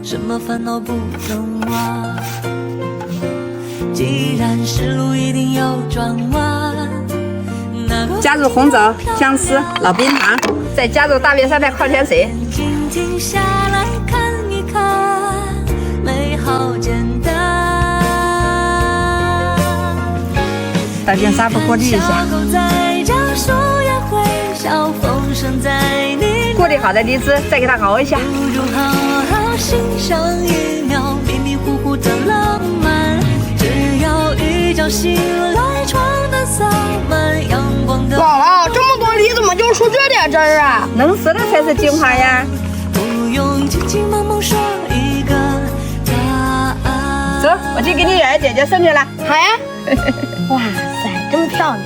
什么烦恼不能忘？既然是路一定要转弯，加入红枣、姜丝、老冰糖，再加入大别山的矿泉水。停下来看一看，美好简单。倒进纱布过滤一下。过滤好的荔枝再给它熬一下。不如好好欣赏一秒迷迷糊糊的浪漫，只要一觉醒来，床单洒满阳光的。姥姥，这么多梨怎么就出这点汁儿啊？能吃的才是精华呀！不用急急忙忙说一个答案。走，我去给你圆圆姐姐送去了。好呀。哇塞，真漂亮。